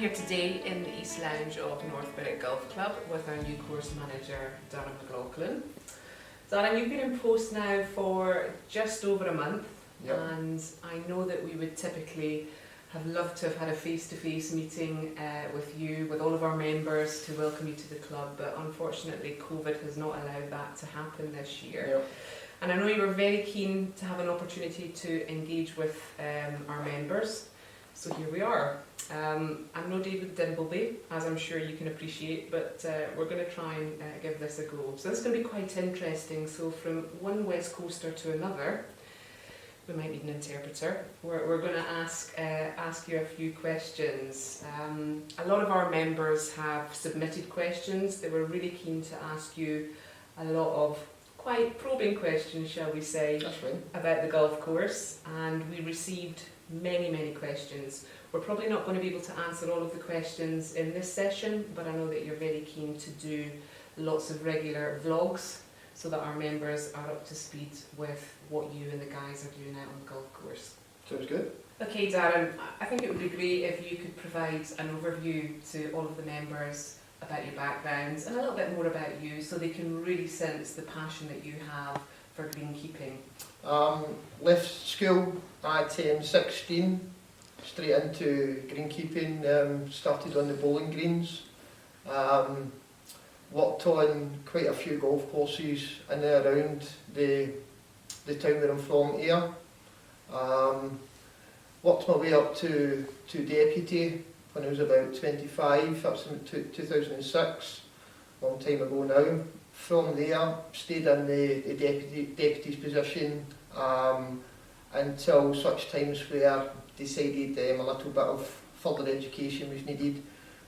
here today in the East Lounge of North Berwick Golf Club with our new course manager, Darren McLaughlan. Darren, you've been in post now for just over a month, Yep. and I know that we would typically have loved to have had a face-to-face meeting with you, with all of our members, to welcome you to the club, but unfortunately COVID has not allowed that to happen this year. Yep. And I know you were very keen to have an opportunity to engage with our members, so here we are. I'm no David Dimbleby, as I'm sure you can appreciate, but we're going to try and give this a go. So this is going to be quite interesting. So from one West Coaster to another, we might need an interpreter. We're going to ask you a few questions. A lot of our members have submitted questions. They were really keen to ask you a lot of quite probing questions, shall we say, That's right. about the golf course, and we received many questions. We're probably not going to be able to answer all of the questions in this session, but I know that you're very keen to do lots of regular vlogs so that our members are up to speed with what you and the guys are doing out on the golf course. Sounds good. Okay, Darren, I think it would be great if you could provide an overview to all of the members about your backgrounds and a little bit more about you, so they can really sense the passion that you have for greenkeeping. Left school at 16, straight into greenkeeping, started on the bowling greens, worked on quite a few golf courses in and around the town where I'm from here. Worked my way up to deputy when I was about 25, that was in 2006, long time ago now. From there, stayed in the deputy's position until such times where decided a little bit of further education was needed.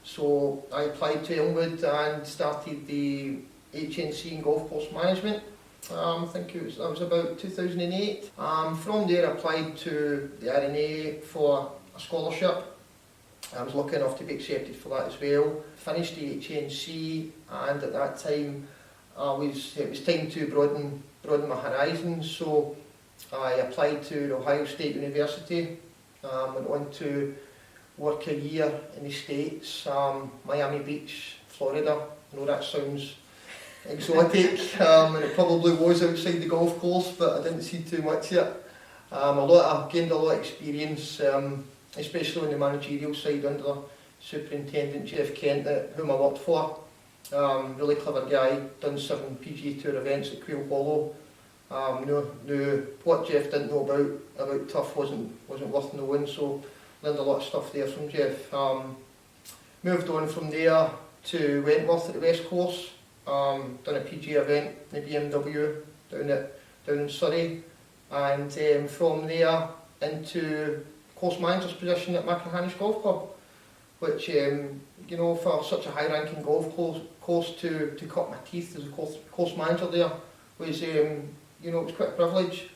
So I applied to Elmwood and started the HNC in golf course management. I think that was about 2008. From there I applied to the RNA for a scholarship. I was lucky enough to be accepted for that as well. Finished the HNC, and at that time it was time to broaden my horizons, so I applied to the Ohio State University, went on to work a year in the States, Miami Beach, Florida. I know that sounds exotic, and it probably was outside the golf course, but I didn't see too much of it. I gained a lot of experience, especially on the managerial side under Superintendent Jeff Kent, whom I worked for. Really clever guy, done 7 PGA Tour events at Quail Hollow. Knew what Jeff didn't know about turf wasn't worth knowing, so learned a lot of stuff there from Jeff. Moved on from there to Wentworth at the West Course. Done a PGA event in the BMW down in Surrey, and from there into course manager's position at Mackinhanish Golf Club, which for such a high-ranking golf course to cut my teeth as a course manager there was it was quite a privilege.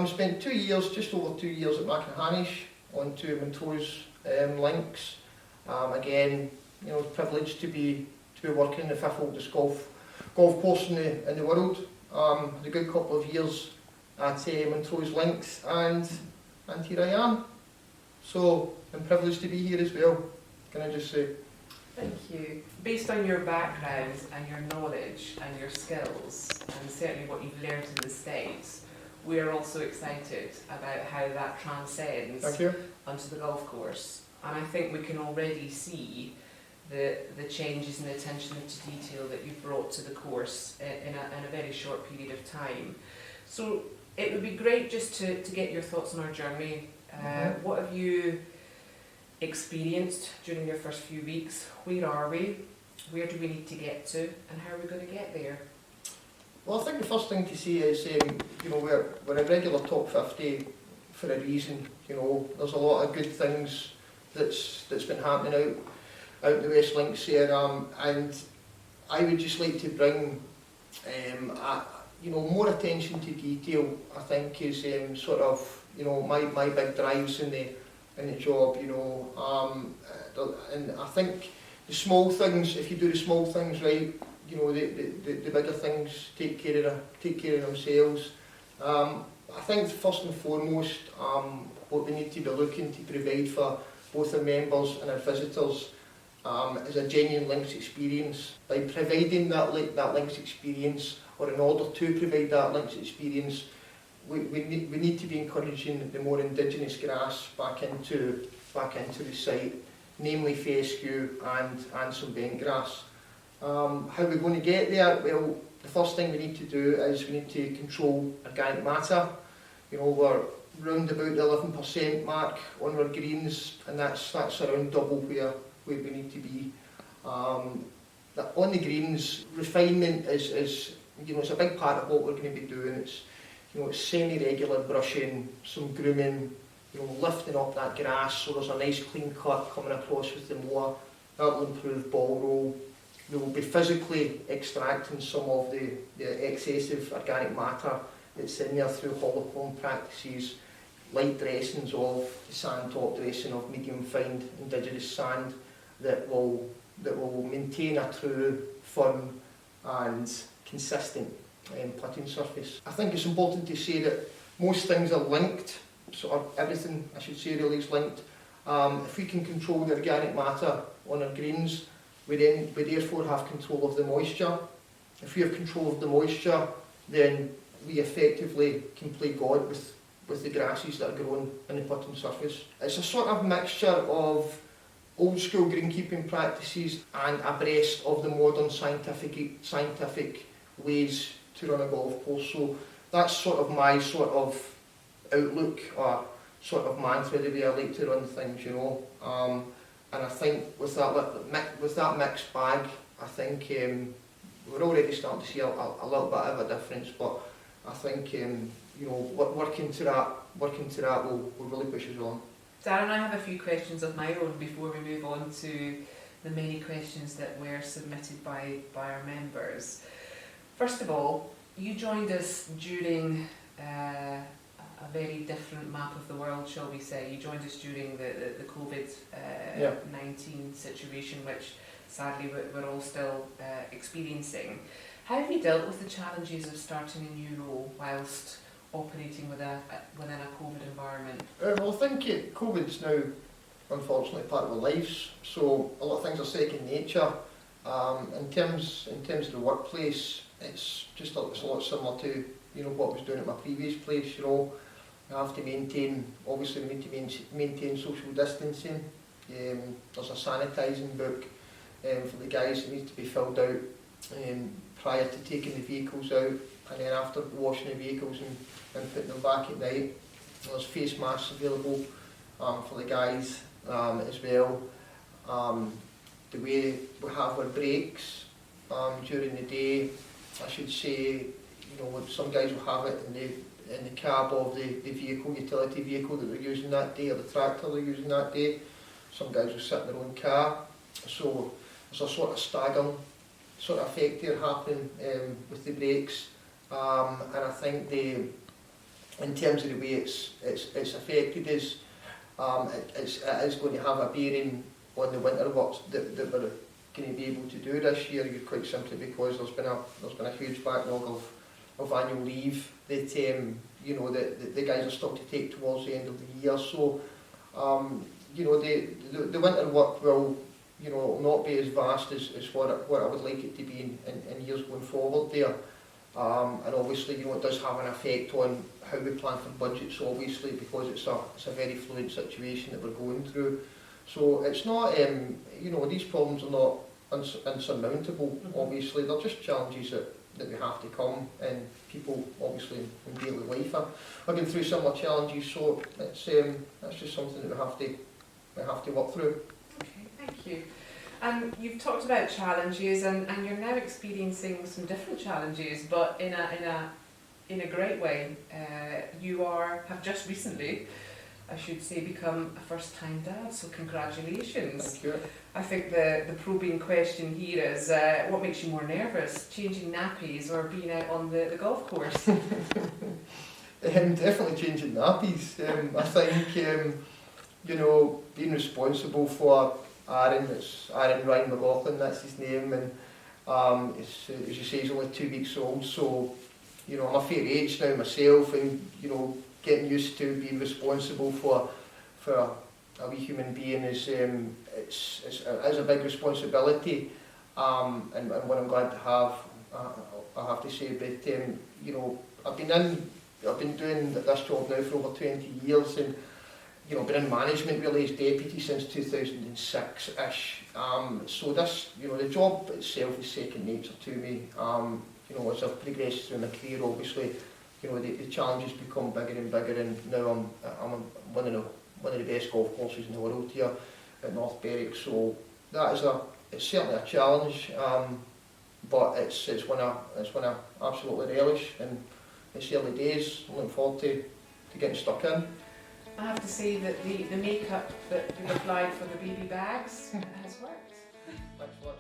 Spent 2 years, just over 2 years at Mackinhanish on 2 Montrose links. Again, privileged to be working the 5th oldest golf course in the world. Had a good couple of years at Montrose links, and here I am. So I'm privileged to be here as well, can I just say. Thank you. Based on your background and your knowledge and your skills, and certainly what you've learned in the States, we are also excited about how that transcends onto the golf course. And I think we can already see the changes and the attention to detail that you've brought to the course in a very short period of time. So it would be great just to get your thoughts on our journey. What have you experienced during your first few weeks? Where are we? Where do we need to get to? And how are we going to get there? Well, I think the first thing to say is, we're a regular top 50 for a reason. There's a lot of good things that's been happening out the West Links here, and I would just like to bring more attention to detail. I think is sort of my big drives in the job. And I think the small things, if you do the small things right, the bigger things take care of themselves. I think first and foremost, what we need to be looking to provide for both our members and our visitors is a genuine links experience. By providing that links experience, or in order to provide that links experience, we need to be encouraging the more indigenous grass back into the site, namely fescue and some bent grass. How are we going to get there? Well, the first thing we need to do is we need to control organic matter. You know, we're round about the 11% mark on our greens, and that's around double where we need to be. On the greens, refinement is you know, it's a big part of what we're going to be doing. It's, you know, it's semi-regular brushing, some grooming, you know, lifting up that grass so there's a nice clean cut coming across with the mower. That will improve ball roll. We will be physically extracting some of the excessive organic matter that's in there through hollow comb practices, light dressings of the sand top dressing of medium fine indigenous sand that will maintain a true, firm and consistent putting surface. I think it's important to say that most things are linked, sort of everything I should say really is linked. If we can control the organic matter on our greens, we therefore have control of the moisture. If we have control of the moisture, then we effectively can play God with the grasses that are grown in the putting surface. It's a sort of mixture of old school greenkeeping practices and abreast of the modern scientific ways to run a golf course. So that's sort of my sort of outlook or sort of mantra, the way I like to run things, you know. And I think with that mixed bag, I think we're already starting to see a little bit of a difference. But I think you know, working to that will really push us on. Darren, I have a few questions of my own before we move on to the many questions that were submitted by our members. First of all, you joined us during a very different map of the world, shall we say. You joined us during the COVID-19 situation, which sadly we're all still experiencing. How have you dealt with the challenges of starting a new role whilst operating within a COVID environment? Well, I think COVID's now unfortunately part of our lives, so a lot of things are second nature. In terms of the workplace, it's a lot similar to, you know, what I was doing at my previous place. You know, you have to maintain, obviously we need to maintain social distancing. There's a sanitising book for the guys that needs to be filled out prior to taking the vehicles out, and then after washing the vehicles and putting them back at night. There's face masks available for the guys as well. The way we have our breaks during the day, I should say, you know, some guys will have it in the cab of the vehicle, utility vehicle that they're using that day, or the tractor they're using that day. Some guys will sit in their own car. So there's a sort of staggering sort of effect there happening with the breaks. And I think in terms of the way it's affected us, it is going to have a bearing on the winter works that we're going to be able to do this year, quite simply because there's been a huge backlog of annual leave that you know, the guys are still to take towards the end of the year. So you know, the winter work will, you know, not be as vast as what I would like it to be in years going forward there. And obviously, you know, it does have an effect on how we plan for budgets, obviously, because it's a very fluid situation that we're going through. So it's not, you know, these problems are not insurmountable, obviously. They're just challenges that we have to come, and people, obviously, in daily life are going through similar challenges. So it's that's just something that we have to work through. Okay, thank you. And you've talked about challenges, and you're now experiencing some different challenges, but in a great way. You have just recently, I should say, become a first-time dad, so congratulations. Thank you. I think the probing question here is, what makes you more nervous, changing nappies or being out on the golf course? Definitely changing nappies. I think, you know, being responsible for Aaron, it's Darren McLaughlan, that's his name, and as you say, he's only 2 weeks old, so, you know, I'm a fair age now myself, and, you know, getting used to being responsible for a wee human being is it's a big responsibility, and what I'm glad to have, I have to say. But you know, I've been doing this job now for over 20 years, and you know, been in management really as deputy since 2006-ish. So this, you know, the job itself is second nature to me. You know, as I've progressed through my career, obviously, you know, the challenges become bigger and bigger, and now I'm one of the best golf courses in the world here at North Berwick. So that is it's certainly a challenge, but it's one I absolutely relish, and it's early days. I'm looking forward to getting stuck in. I have to say that the makeup that you've applied for the baby bags has worked. Thanks so much.